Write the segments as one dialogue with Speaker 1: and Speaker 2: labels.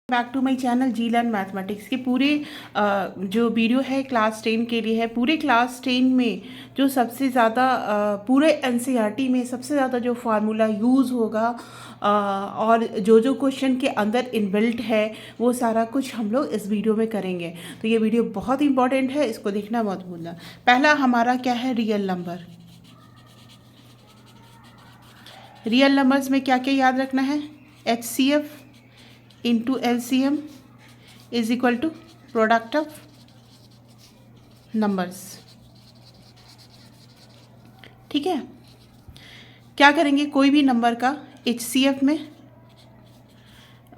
Speaker 1: Back to my channel G learn mathematics के पूरे जो वीडियो है क्लास 10 के लिए है। पूरे क्लास 10 में जो सबसे ज़्यादा पूरे एनसीईआरटी में सबसे ज़्यादा जो फार्मूला यूज़ होगा और जो क्वेश्चन के अंदर इनबिल्ट है वो सारा कुछ हम लोग इस वीडियो में करेंगे। तो ये वीडियो बहुत इंपॉर्टेंट है, इसको देखना मत भूलना। पहला हमारा क्या है, रियल नंबर। रियल नंबर्स में क्या क्या याद रखना है, HCF into LCM is equal to product of numbers. ठीक है, क्या करेंगे, कोई भी नंबर का HCF में,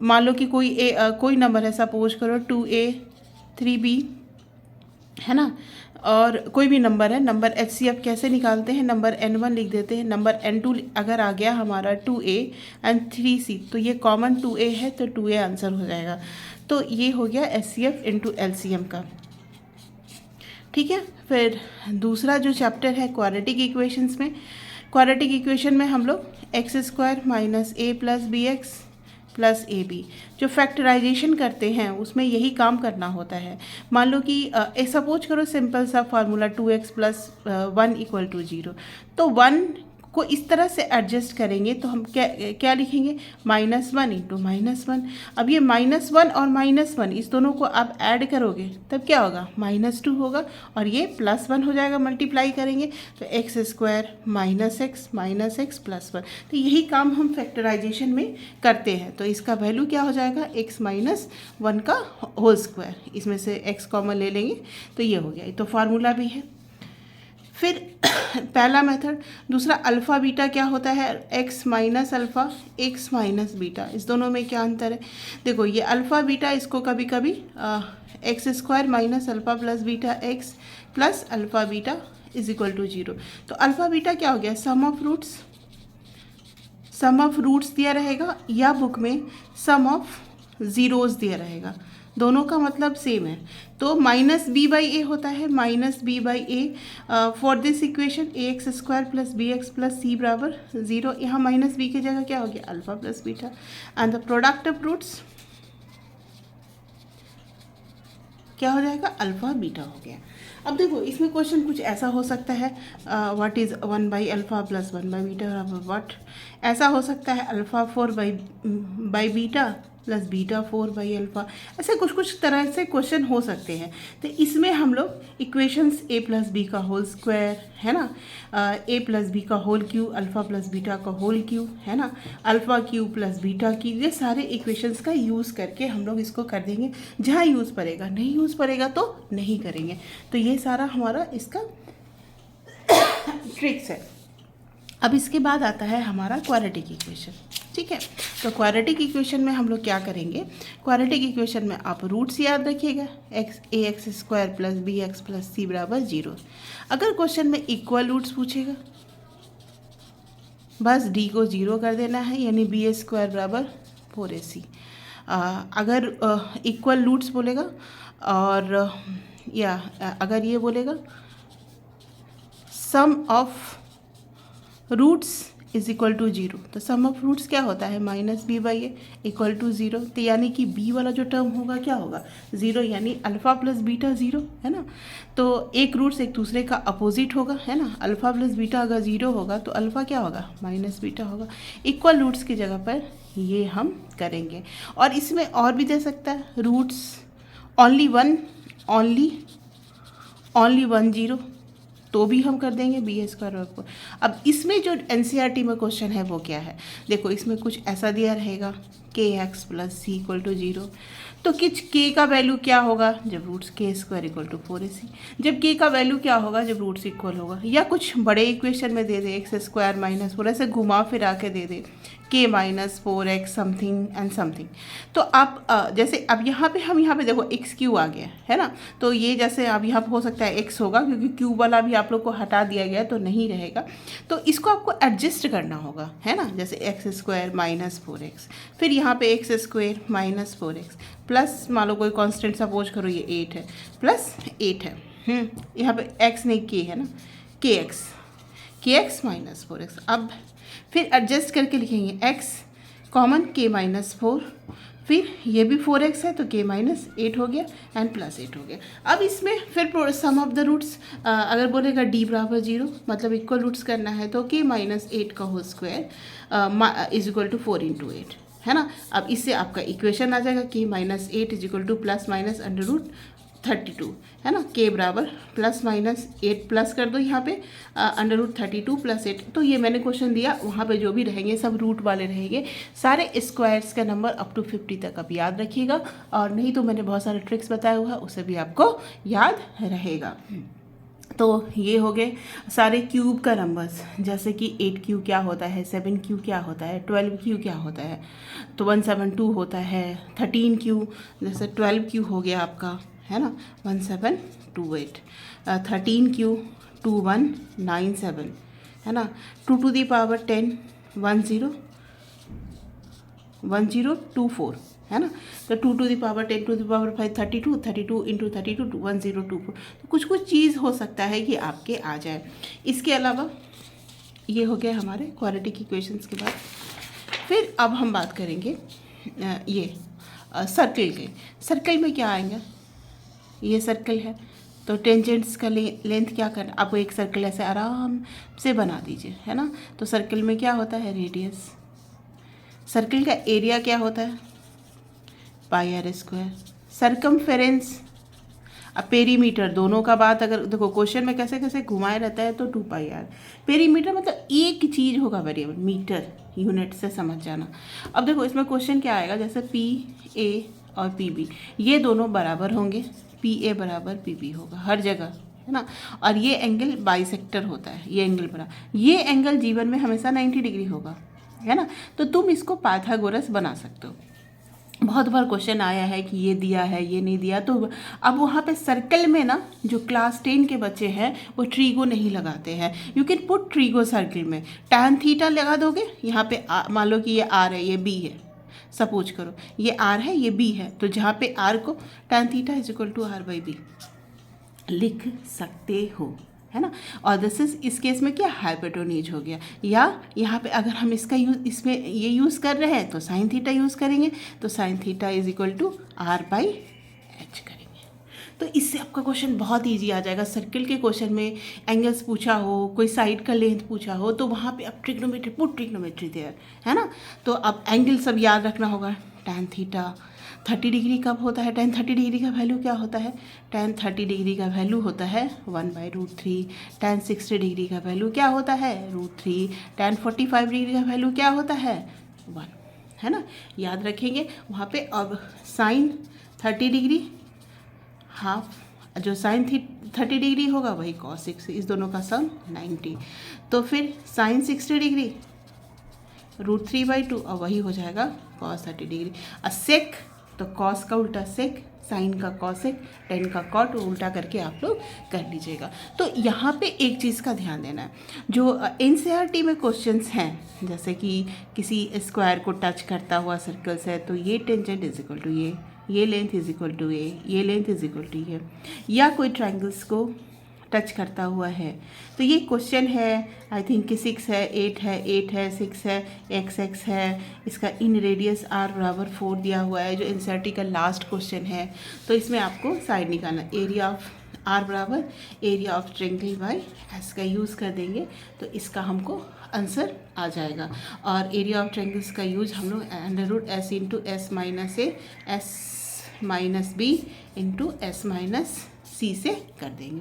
Speaker 1: मान लो कि कोई नंबर है, सपोज करो 2A 3B है ना, और कोई भी नंबर है, नंबर HCF कैसे निकालते हैं, नंबर N1 लिख देते हैं, नंबर N2 अगर आ गया हमारा 2A एंड 3C, तो ये कॉमन 2A है तो 2A आंसर हो जाएगा। तो ये हो गया HCF इंटू LCM का। ठीक है, फिर दूसरा जो चैप्टर है क्वाड्रेटिक इक्वेशंस में, क्वाड्रेटिक इक्वेशन में हम लोग x² minus a plus B X plus A B जो फैक्टराइजेशन करते हैं उसमें यही काम करना होता है। मान लो कि सपोज करो सिंपल सा formula 2x plus 1 equal to 0, तो 1 को इस तरह से एडजस्ट करेंगे तो हम क्या लिखेंगे, -1 इंटू -1। अब ये -1 और -1 इस दोनों को आप ऐड करोगे तब क्या होगा, -2 होगा, और ये +1 हो जाएगा, मल्टीप्लाई करेंगे तो x² माइनस x प्लस 1। तो यही काम हम फैक्टराइजेशन में करते हैं। तो इसका वैल्यू क्या हो जाएगा, x माइनस 1 का होल स्क्वायर, इसमें से x कॉमन ले लेंगे तो ये हो गया। तो फार्मूला भी है। फिर पहला मेथड। दूसरा अल्फ़ा बीटा क्या होता है, x minus alpha x minus beta, इस दोनों में क्या अंतर है। देखो ये अल्फ़ा बीटा, इसको कभी कभी x² minus alpha plus beta x plus alpha beta is equal to 0। तो अल्फ़ा बीटा क्या हो गया, सम ऑफ रूट्स दिया रहेगा, या बुक में सम ऑफ ज़ीरोज़ दिया रहेगा, दोनों का मतलब सेम है। तो -b/a होता है, -b/a for this equation ax² plus bx plus c बराबर 0। यहाँ -b की जगह क्या हो गया, alpha plus beta, and the product of roots क्या हो जाएगा, अल्फ़ा बीटा हो गया। अब देखो इसमें क्वेश्चन कुछ ऐसा हो सकता है, व्हाट इज़ 1/अल्फ़ा प्लस 1/बीटा बराबर व्हाट। ऐसा हो सकता है अल्फ़ा 4/बीटा प्लस बीटा 4/अल्फ़ा। ऐसे कुछ तरह से क्वेश्चन हो सकते हैं। तो इसमें हम लोग इक्वेशंस a प्लस बी का होल स्क्वायर है ना, a प्लस बी का whole cube, alpha plus beta का होल क्यूब है ना, alpha cube plus beta cube, ये सारे इक्वेशंस का यूज़ करके हम लोग इसको कर देंगे। जहाँ यूज़ पड़ेगा, नहीं यूज़ पड़ेगा तो नहीं करेंगे। तो ये सारा हमारा इसका ट्रिक्स है। अब इसके बाद आता है हमारा क्वाड्रेटिक इक्वेशन। ठीक है, तो क्वाड्रेटिक इक्वेशन में हम लोग क्या करेंगे, क्वाड्रेटिक इक्वेशन में आप रूट्स याद रखिएगा, ax² plus bx plus c बराबर 0। अगर क्वेश्चन में इक्वल रूट्स पूछेगा, बस d को 0 कर देना है, यानी b² बराबर 4ac। अगर इक्वल रूट्स बोलेगा, और या अगर ये बोलेगा sum of roots is equal to 0, तो सम ऑफ रूट्स क्या होता है, -b/a इक्वल टू 0। तो यानी कि b वाला जो टर्म होगा क्या होगा, 0, यानी अल्फ़ा प्लस बीटा 0 है ना। तो एक रूट्स एक दूसरे का अपोजिट होगा है ना, अल्फ़ा प्लस बीटा अगर 0 होगा तो अल्फ़ा क्या होगा, माइनस बीटा होगा। इक्वल रूट्स की जगह पर ये हम करेंगे। और इसमें और भी दे सकता है, रूट्स ओनली 1 0, तो भी हम कर देंगे b² को। अब इसमें जो एनसीईआरटी में क्वेश्चन है वो क्या है, देखो इसमें कुछ ऐसा दिया रहेगा kx plus c equal to 0। तो किच k का वैल्यू क्या होगा, जब roots k² equal to 4ac, जब k का वैल्यू क्या होगा, जब रूट्स इक्वल होगा। या कुछ बड़े इक्वेशन में दे दे x² माइनस 4, ऐसे घुमा फिरा के दे दे k minus 4x something and something. तो आप जैसे अब यहाँ पे देखो x³ आ गया है ना, तो ये जैसे अब यहाँ पे हो सकता है x होगा, क्योंकि क्यूब वाला भी आप लोग को हटा दिया गया तो नहीं रहेगा। तो इसको आपको एडजस्ट करना होगा है ना, जैसे x² माइनस 4x, फिर यहाँ पे x² माइनस 4x प्लस, मान लो कोई कांस्टेंट सपोज करो ये 8 है, प्लस 8 है, यहाँ पे x नहीं k है ना, kx माइनस 4x। अब फिर एडजस्ट करके लिखेंगे x कॉमन k माइनस 4, फिर ये भी 4x है तो k माइनस 8 हो गया एंड प्लस 8 हो गया। अब इसमें फिर सम ऑफ द रूट्स अगर बोलेगा d बराबर 0 मतलब इक्वल रूट्स करना है तो k माइनस 8 का whole square is equal to 4 into 8 है ना। अब इससे आपका इक्वेशन आ जाएगा k minus 8 is equal to plus minus under root 32 है ना। k बराबर प्लस माइनस 8 प्लस कर दो यहाँ पे अंडर रूट 32 प्लस 8। तो ये मैंने क्वेश्चन दिया, वहाँ पे जो भी रहेंगे सब रूट वाले रहेंगे। सारे स्क्वायर्स का नंबर अप टू 50 तक आप याद रखिएगा, और नहीं तो मैंने बहुत सारे ट्रिक्स बताया हुआ है उसे भी आपको याद रहेगा। तो ये हो गए सारे क्यूब का नंबर्स, जैसे कि 8 क्यू क्या होता है, 7 क्यू क्या होता है, 12 क्यू क्या होता है, तो 172 होता है। 13 क्यू जैसे 12 क्यू हो गया आपका है ना 1728। 13 क्यू 2197 है ना। 2 टू दी पावर 10 1024 है ना। तो 2 to the power 10 to the power 5 32 32 into 32 1024। तो कुछ कुछ चीज़ हो सकता है कि आपके आ जाए। इसके अलावा ये हो गया हमारे क्वाड्रेटिक इक्वेशंस के बाद। फिर अब हम बात करेंगे ये सर्कल के। सर्कल में क्या आएंगे, ये सर्कल है तो टेंजेंट्स का लेंथ क्या करना, आपको एक सर्कल ऐसे आराम से बना दीजिए है ना। तो सर्कल में क्या होता है, रेडियस। सर्कल का एरिया क्या होता है, पाई आर स्क्वायर। सरकमफेरेंस, अब पेरीमीटर, दोनों का बात अगर देखो क्वेश्चन में कैसे कैसे घुमाए रहता है तो 2 पाई आर। पेरीमीटर मतलब एक चीज़ होगा वेरिएबल, मीटर यूनिट से समझ जाना। अब देखो इसमें क्वेश्चन क्या आएगा, जैसे पी ए और पी बी ये दोनों बराबर होंगे, पी ए बराबर पी बी होगा हर जगह है ना। और ये एंगल बाइसेक्टर होता है, ये एंगल बराबर, ये एंगल जीवन में हमेशा 90 डिग्री होगा है ना। तो तुम इसको पाइथागोरस बना सकते हो। बहुत बार क्वेश्चन आया है कि ये दिया है ये नहीं दिया, तो अब वहाँ पे सर्कल में ना जो क्लास 10 के बच्चे हैं वो ट्रीगो नहीं लगाते हैं। You can put trigo circle में tan थीटा लगा दोगे, यहाँ पे मान लो कि ये आर है ये बी है, सपोज करो ये आर है ये बी है, तो जहाँ पे आर को tan theta is equal to R by B लिख सकते हो है ना। और दिस इज इस केस में क्या हाइपोटेन्यूज हो गया, या यहाँ पे अगर हम इसका यूज़ इसमें ये यूज़ कर रहे हैं तो साइन थीटा यूज़ करेंगे, तो sine theta is equal to R by H करेंगे। तो इससे आपका क्वेश्चन बहुत इजी आ जाएगा। सर्कल के क्वेश्चन में एंगल्स पूछा हो, कोई साइड का लेंथ पूछा हो, तो वहाँ पे अब ट्रिग्नोमेट्री पुट ट्रिग्नोमेट्री देयर है ना। तो अब एंगल सब याद रखना होगा। tan थीटा 30 डिग्री कब होता है, tan 30 डिग्री का वैल्यू क्या होता है, tan 30 डिग्री का वैल्यू होता है 1/√3। tan 60 डिग्री का वैल्यू क्या होता है √3। tan 45 डिग्री का वैल्यू क्या होता है 1 है ना, याद रखेंगे वहाँ पे। अब साइन 30 डिग्री हाफ, जो साइन 30 डिग्री होगा वही cos 60, इस दोनों का सम 90। तो फिर साइन 60 डिग्री √3/2 और वही हो जाएगा cos 30 डिग्री। सेक तो cos का उल्टा सेक, साइन का कॉसेक, टेन का कॉट, उल्टा करके आप लोग कर लीजिएगा। तो यहाँ पे एक चीज़ का ध्यान देना है, जो एनसीईआरटी में क्वेश्चंस हैं जैसे कि किसी स्क्वायर को टच करता हुआ सर्कल्स है तो ये टेंजेंट इज इक्वल टू ये लेंथ इज इक्वल टू ये लेंथ इज इक्वल टू ये, या कोई ट्रायंगल्स को टच करता हुआ है तो ये क्वेश्चन है आई थिंक कि 6 है 8 है 6 है x है, इसका इन रेडियस r बराबर 4 दिया हुआ है जो एनसीईआरटी का लास्ट क्वेश्चन है। तो इसमें आपको साइड निकालना, एरिया ऑफ r बराबर area of triangle by s का यूज़ कर देंगे तो इसका हमको आंसर आ जाएगा। और एरिया ऑफ ट्रायंगल्स का यूज हम लोग √s into s minus a s minus b into s minus c से कर देंगे।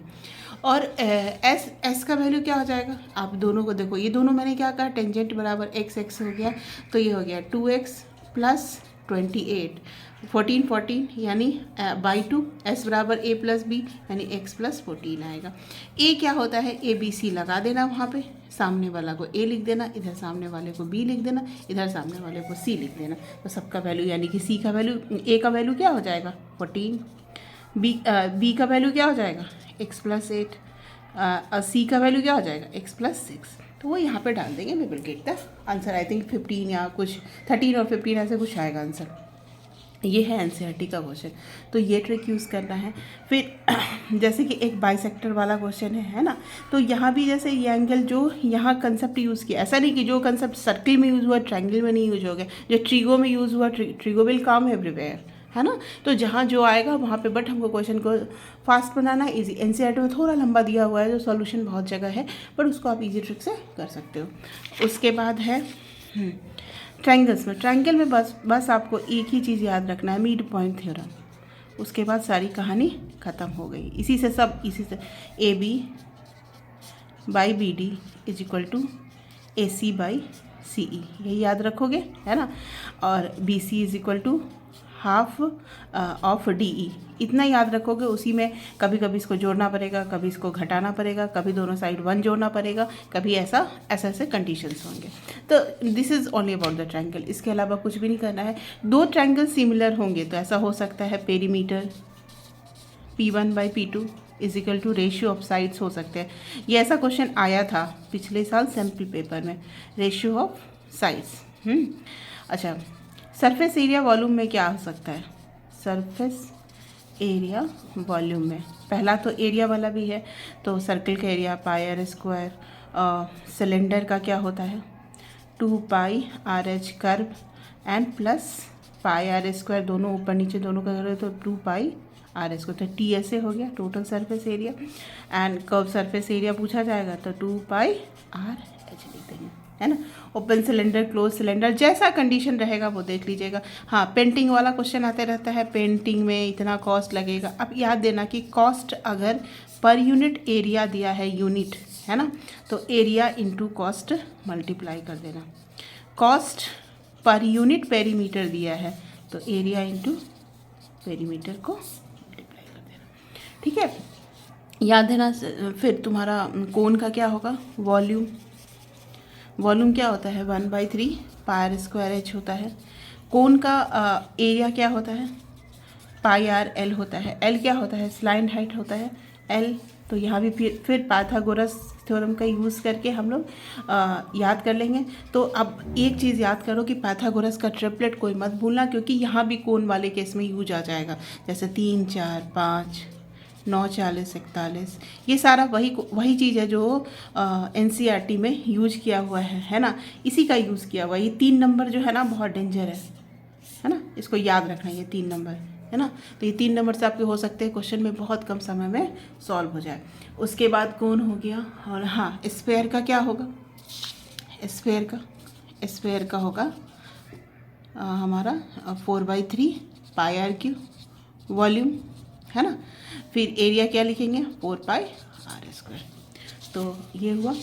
Speaker 1: और एस का वैल्यू क्या हो जाएगा, आप दोनों को देखो, ये दोनों मैंने क्या कहा टेंजेंट बराबर x हो गया, तो ये हो गया 2x प्लस 28 14 यानी बाई 2, एस बराबर a प्लस बी यानी x प्लस 14 आएगा। a क्या होता है ए बी सी लगा देना, वहाँ पे सामने वाला को a लिख देना, इधर सामने वाले को b लिख देना, इधर सामने वाले को c लिख देना। तो सबका वैल्यू यानी कि c का वैल्यू, a का वैल्यू क्या हो जाएगा 14, b का वैल्यू क्या हो जाएगा x प्लस 8, c का वैल्यू क्या हो जाएगा x प्लस 6। तो वो यहाँ पे डाल देंगे, we will get the answer. I think 15 या कुछ 13 और 15 ऐसे कुछ आएगा आंसर। ये है एनसीईआरटी का क्वेश्चन, तो ये ट्रिक यूज़ करना है। फिर जैसे कि एक बाइसेक्टर वाला क्वेश्चन है ना, तो यहाँ भी जैसे ये एंगल जो यहाँ कंसेप्ट यूज़ किया, ऐसा नहीं कि जो कंसेप्ट सर्किल में यूज़ हुआ ट्रायंगल में नहीं यूज हो गया, जो ट्रिगो में यूज़ हुआ ट्रिगो विल कम एवरीवेयर, है ना। तो जहाँ जो आएगा वहाँ पे, बट हमको क्वेश्चन को फास्ट बनाना है, ईजी। एनसीईआरटी में थोड़ा लंबा दिया हुआ है, जो सॉल्यूशन बहुत जगह है, पर उसको आप ईजी ट्रिक से कर सकते हो। उसके बाद है ट्रायंगल्स में, ट्रायंगल में बस आपको एक ही चीज़ याद रखना है, मिड पॉइंट थ्योरम। उसके बाद सारी कहानी ख़त्म हो गई। इसी से A B by B D is equal to A C by C E, यही याद रखोगे, है ना। और B C is equal to half of D E, इतना याद रखोगे। उसी में कभी कभी इसको जोड़ना पड़ेगा, कभी इसको घटाना पड़ेगा, कभी दोनों साइड 1 जोड़ना पड़ेगा, कभी ऐसे कंडीशंस होंगे। तो this is only about the triangle, इसके अलावा कुछ भी नहीं करना है। 2 ट्रायंगल सिमिलर होंगे तो ऐसा हो सकता है perimeter P1 by P2 is equal to ratio of sides हो सकते हैं। ये ऐसा क्वेश्चन आया था पिछले साल सैम्पल पेपर में, रेशियो ऑफ साइड्स। अच्छा, सरफेस एरिया वॉल्यूम में क्या हो सकता है? सरफेस एरिया वॉल्यूम में पहला तो एरिया वाला भी है, तो सर्कल का area pi r square, cylinder का क्या होता है 2 pi r h curve and plus pi r square, दोनों ऊपर नीचे दोनों का करें तो 2 पाई आर स्क्वायर, तो टी ऐसे हो गया total surface area. And curve surface area पूछा जाएगा तो 2 पाई आर एच लिख देंगे, है ना। ओपन सिलेंडर, क्लोज सिलेंडर, जैसा कंडीशन रहेगा वो देख लीजिएगा। हाँ, पेंटिंग वाला क्वेश्चन आते रहता है, पेंटिंग में इतना कॉस्ट लगेगा। अब याद देना कि कॉस्ट अगर पर यूनिट एरिया दिया है, यूनिट, है ना, तो एरिया इंटू कॉस्ट मल्टीप्लाई कर देना। कॉस्ट पर यूनिट पेरीमीटर दिया है तो एरिया इंटू पेरीमीटर को मल्टीप्लाई कर देना, ठीक है। याद देना। फिर तुम्हारा कोन का क्या होगा? वॉल्यूम। वॉल्यूम क्या होता है 1/3 पाई आर स्क्वायर एच होता है। कोन का एरिया क्या होता है? पाई आर एल होता है। एल क्या होता है? स्लाइड हाइट होता है एल। तो यहाँ भी फिर पाइथागोरस थ्योरम का यूज़ करके हम लोग याद कर लेंगे। तो अब एक चीज़ याद करो कि पाइथागोरस का ट्रिपलेट कोई मत भूलना, क्योंकि यहाँ भी कोन वाले केस में यूज आ जाएगा, जैसे 3, 4, 5, 9, 40, 41, ये सारा वही चीज़ है जो एनसीईआरटी में यूज किया हुआ है ना, इसी का यूज़ किया हुआ है। ये 3 नंबर जो है ना बहुत डेंजर है ना, इसको याद रखना, ये 3 नंबर है ना। तो ये 3 नंबर से आपके हो सकते हैं क्वेश्चन में बहुत कम समय में सॉल्व हो जाए। उसके बाद कौन हो गया? और हाँ, स्फेयर का क्या होगा? स्फेयर का होगा हमारा 4/3 पाई आर क्यू वॉल्यूम, है ना। फिर एरिया क्या लिखेंगे? 4 पाई आर स्क्वायर। तो ये हुआ,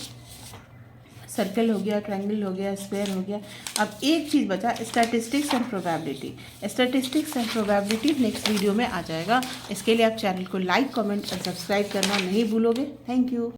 Speaker 1: सर्कल हो गया, ट्रायंगल हो गया, स्क्वायर हो गया। अब एक चीज़ बचा, statistics and probability. Statistics and probability next video में आ जाएगा। इसके लिए आप चैनल को लाइक, कमेंट और सब्सक्राइब करना नहीं भूलोगे। Thank you.